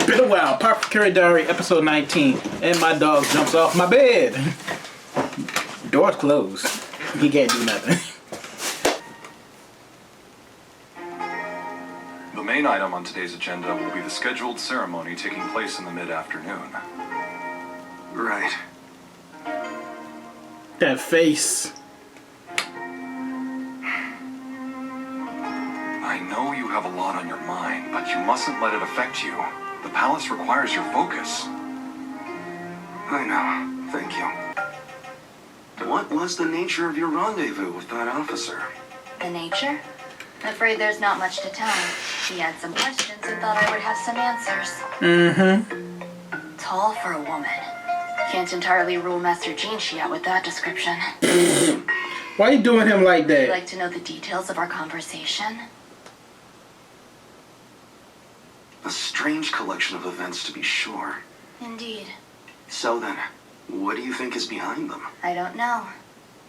Been a while. Apothecary Diary, episode 19. And my dog jumps off my bed. Door's closed. He can't do nothing. The main item on today's agenda will be the scheduled ceremony taking place in the mid-afternoon. Right. That face. I know you have a lot on your mind, but you mustn't let it affect you. The palace requires your focus. I know. Thank you. What was the nature of your rendezvous with that officer? The nature? I'm afraid there's not much to tell. He had some questions and thought I would have some answers. Tall for a woman. Can't entirely rule Master Jinshi out with that description. Why are you doing him like Would you that? like to know the details of our conversation? A strange collection of events, to be sure. Indeed. So then, what do you think is behind them? I don't know.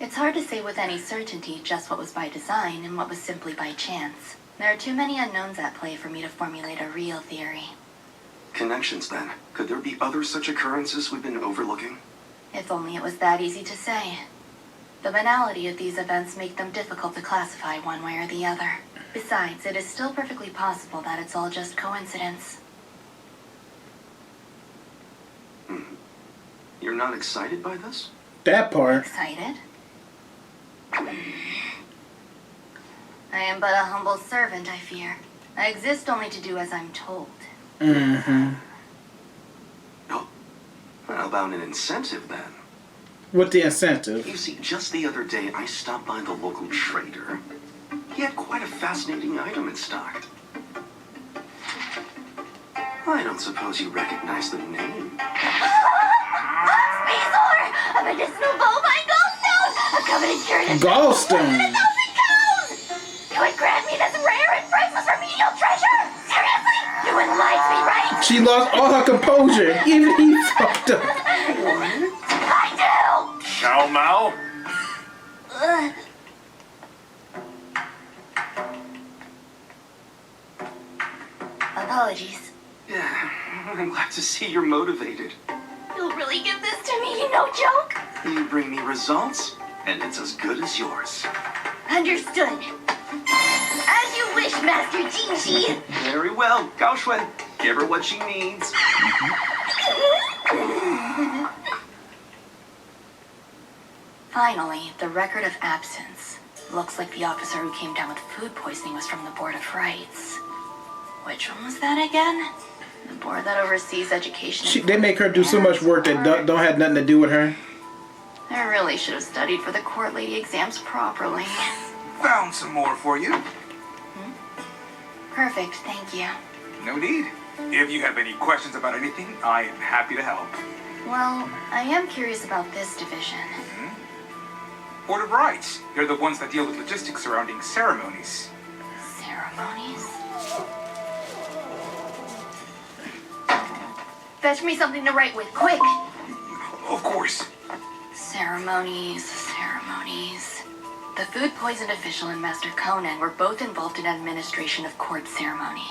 It's hard to say with any certainty just what was by design and what was simply by chance. There are too many unknowns at play for me to formulate a real theory. Connections, then. Could there be other such occurrences we've been overlooking? If only it was that easy to say. The banality of these events make them difficult to classify one way or the other. Besides, it is still perfectly possible that it's all just coincidence. You're not excited by this? That part. Excited? I am but a humble servant, I fear. I exist only to do as I'm told. Oh. How about an incentive, then? What's the incentive? You see, just the other day, I stopped by the local trader. He had quite a fascinating item in stock. I don't suppose you recognize the name. Spazor! A medicinal bovine gallstone! A coveted cure to Gallstone. 1,000 cows! You would grant me this rare and priceless remedial treasure? Seriously? You wouldn't lie to me, right? She lost all her composure. Even he fucked up. I do! Xiao Mao? Apologies. Yeah, I'm glad to see you're motivated. You'll really give this to me, no joke? You bring me results, and it's as good as yours. Understood. As you wish, Master Jinshi. Very well, Gao Shuan. Give her what she needs. Finally, the record of absence. Looks like the officer who came down with food poisoning was from the Board of Rights. Which one was that again? The board that oversees education. They make her do so much work that don't have nothing to do with her. I really should have studied for the court lady exams properly. Found some more for you. Perfect, thank you. No need. If you have any questions about anything, I am happy to help. Well, I am curious about this division. Board of Rights. They're the ones that deal with logistics surrounding ceremonies. Ceremonies? Fetch me something to write with, quick! Of course. Ceremonies. The food poisoned official and Master Conan were both involved in administration of court ceremony.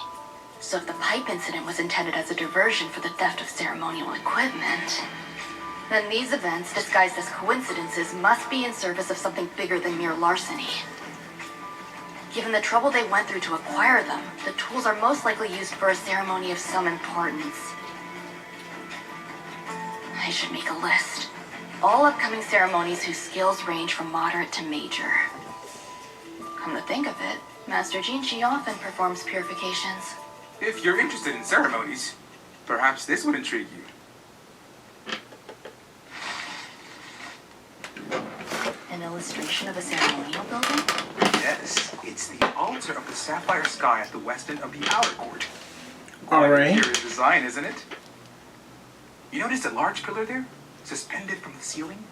So if the pipe incident was intended as a diversion for the theft of ceremonial equipment, then these events, disguised as coincidences, must be in service of something bigger than mere larceny. Given the trouble they went through to acquire them, the tools are most likely used for a ceremony of some importance. I should make a list. All upcoming ceremonies whose skills range from moderate to major. Come to think of it, Master Jinshi often performs purifications. If you're interested in ceremonies, perhaps this would intrigue you. An illustration of a ceremonial building? Yes, it's the altar of the sapphire sky at the west end of the outer court. Alright. Curious design, isn't it? You notice a large pillar there? Suspended from the ceiling?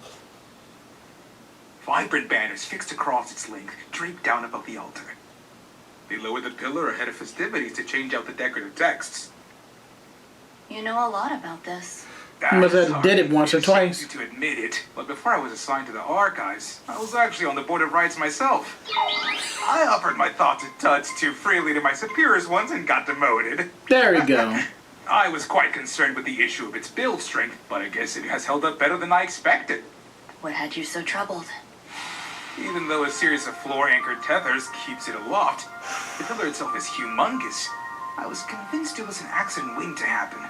Vibrant banners fixed across its length, draped down above the altar. They lowered the pillar ahead of festivities to change out the decorative texts. You know a lot about this. Must have did it once or twice. To admit it, but before I was assigned to the archives, I was actually on the Board of Rights myself. I offered my thoughts and tuts too freely to my superiors once and got demoted. There we go. I was quite concerned with the issue of its build strength, but I guess it has held up better than I expected. What had you so troubled? Even though a series of floor-anchored tethers keeps it aloft, the pillar itself is humongous. I was convinced it was an accident waiting to happen,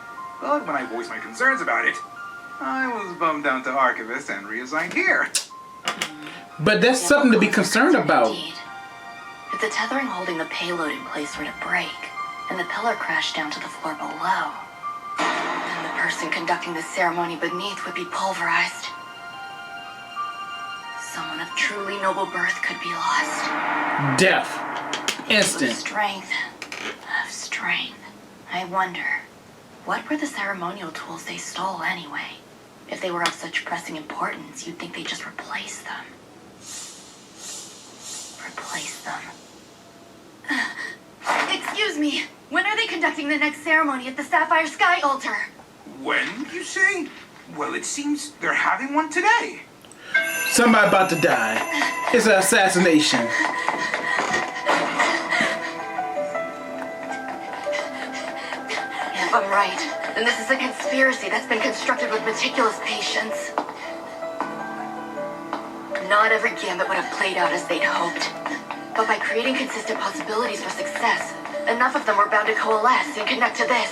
but when I voiced my concerns about it, I was bumped down to Archivist and reassigned here. But that's something to be concerned about. Indeed. If the tethering holding the payload in place were to break, and the pillar crashed down to the floor below, then the person conducting the ceremony beneath would be pulverized. Someone of truly noble birth could be lost. Death. Of Instant. strength. Of strength. I wonder, what were the ceremonial tools they stole anyway? If they were of such pressing importance, you'd think they'd just replace them. Replace them. Excuse me, when are they conducting the next ceremony at the Sapphire Sky altar? When, you say? Well, it seems they're having one today. Somebody about to die. It's an assassination. If I'm right, then this is a conspiracy that's been constructed with meticulous patience. Not every gambit would have played out as they'd hoped. But by creating consistent possibilities for success, enough of them were bound to coalesce and connect to this.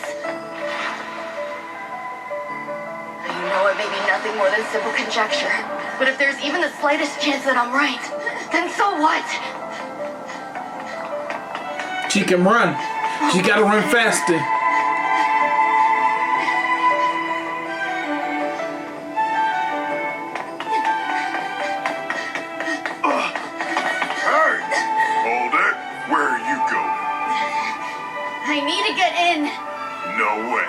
I know it may be nothing more than simple conjecture, but if there's even the slightest chance that I'm right, then so what? She can run. She gotta run faster. I need to get in. No way.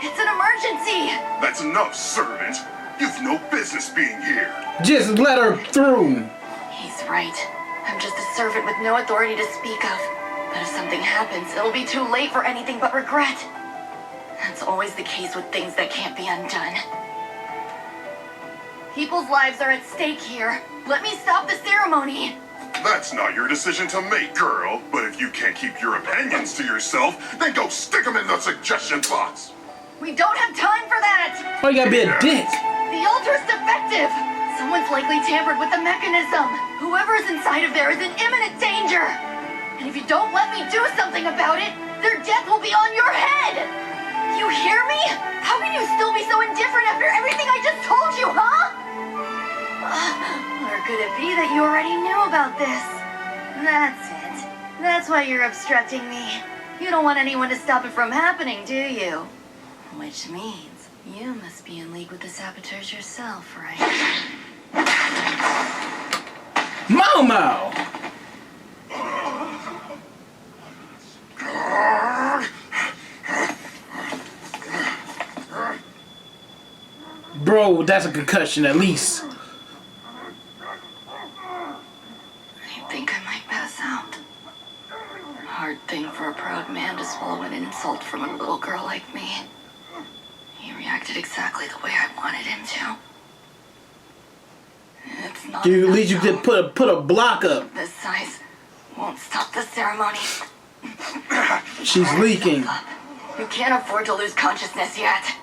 It's an emergency. That's enough, servant. You've no business being here. Just let her through. He's right. I'm just a servant with no authority to speak of. But if something happens, it'll be too late for anything but regret. That's always the case with things that can't be undone. People's lives are at stake here. Let me stop the ceremony. That's not your decision to make, girl. But if you can't keep your opinions to yourself, then go stick them in the suggestion box. We don't have time for that. Why you gotta be a dick? The altar is defective. Someone's likely tampered with the mechanism. Whoever is inside of there is in imminent danger. And if you don't let me do something about it, their death will be on your head. You hear me? How can you still be so indifferent after everything I just told you, huh? Or could it be that you already knew about this? That's it. That's why you're obstructing me. You don't want anyone to stop it from happening, do you? Which means you must be in league with the saboteurs yourself, right? Momo! Bro, that's a concussion at least. I think I might pass out. Hard thing for a proud man to swallow an insult from a little girl like me. He reacted exactly the way I wanted him to. It's not Dude, at enough, least you though. could put a block up. This size won't stop the ceremony. She's leaking. You can't afford to lose consciousness yet.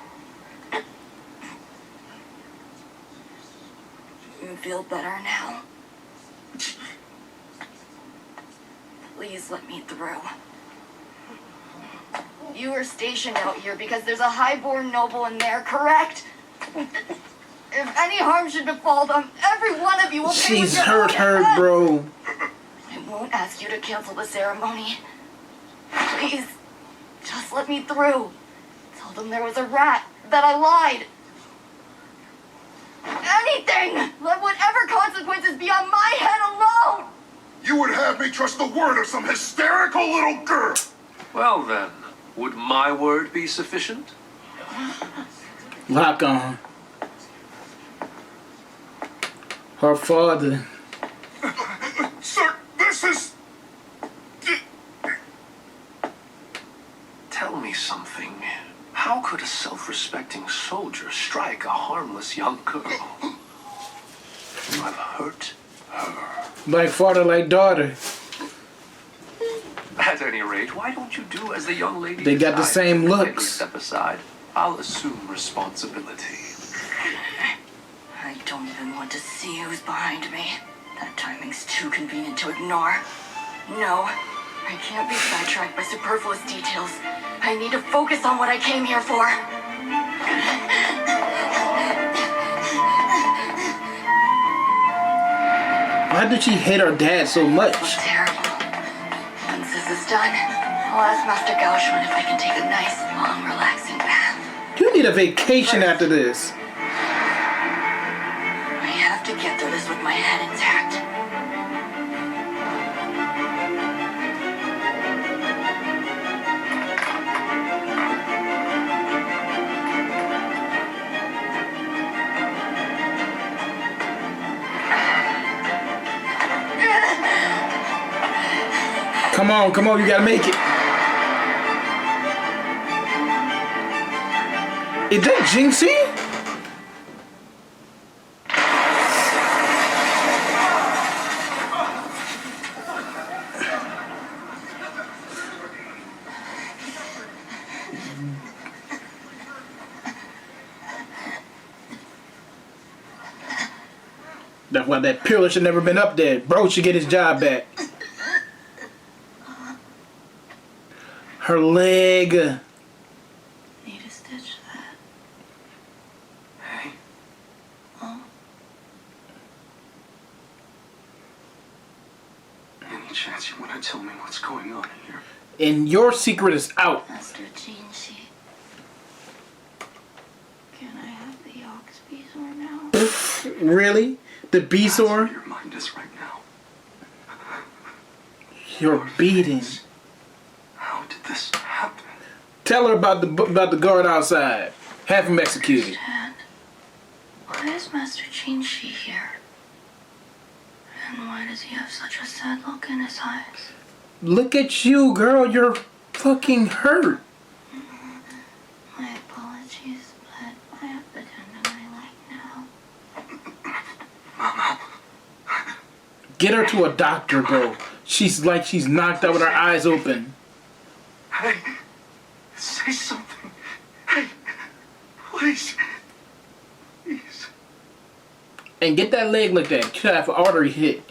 You feel better now? Please let me through. You were stationed out here because there's a highborn noble in there, correct? If any harm should befall them, every one of you will pay with She's your hurt own her, head. bro. I won't ask you to cancel the ceremony. Please, just let me through. Tell them there was a rat, that I lied. Anything! Let whatever consequences be on my head alone! You would have me trust the word of some hysterical little girl. Well then, would my word be sufficient? Lock on. Her father. Sir, this is... Tell me something. How could a self-respecting soldier strike a harmless young girl? I've hurt her. Like father, like daughter. At any rate, why don't you do do as the young lady They got the decides. same If I looks. step aside, I'll assume responsibility. I don't even want to see who's behind me. That timing's too convenient to ignore. No, I can't be sidetracked by superfluous details. I need to focus on what I came here for. Why did she hate her dad so much? Looks terrible. Once this is done, I'll ask Master Gauchman if I can take a nice, long, relaxing bath. You need a vacation after this. I have to get through this with my head intact. Come on, you gotta make it. Is that Jinxie? That's why that pillar should never been up there. Bro should get his job back. Her leg. Need to stitch that. Hey, Oh, any chance you want to tell me what's going on here? And your secret is out. Master Jinxie. Can I have the ox bezoar now? Really? The That's where B-sword? your mind is right now. You're beating. How did this happen? Tell her about the guard outside. Have him executed. Dad, why is Master Jinxie here? And why does he have such a sad look in his eyes? Look at you, girl. You're fucking hurt. My apologies, but I have the tendon I like now. Get her to a doctor, bro. She's knocked out with her eyes open. Hey, say something. Hey, please. Please. And get that leg looked at. Could have an artery hit.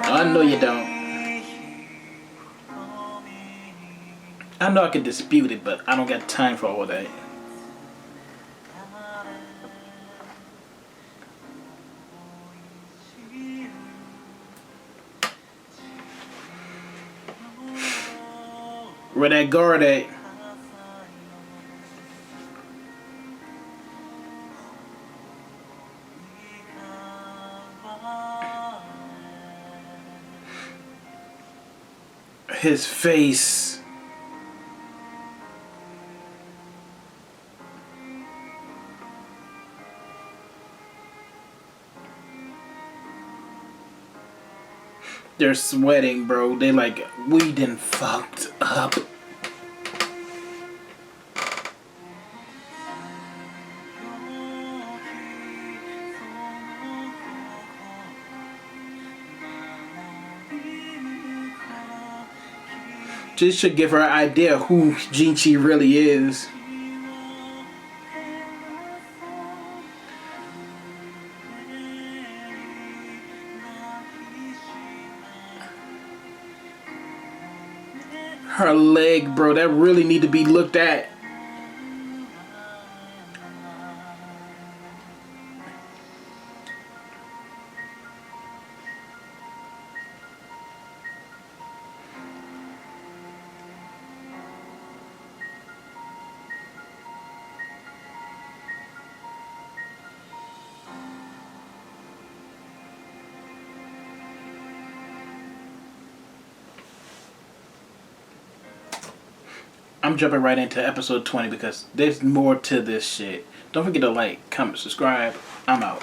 I know you don't. I know I could dispute it, but I don't got time for all that. Where that guard at? His face. They're sweating, bro. They like, we done fucked up. This should give her an idea who Jinxie really is. Her leg, bro, that really need to be looked at. I'm jumping right into episode 20 because there's more to this shit. Don't forget to like, comment, subscribe. I'm out.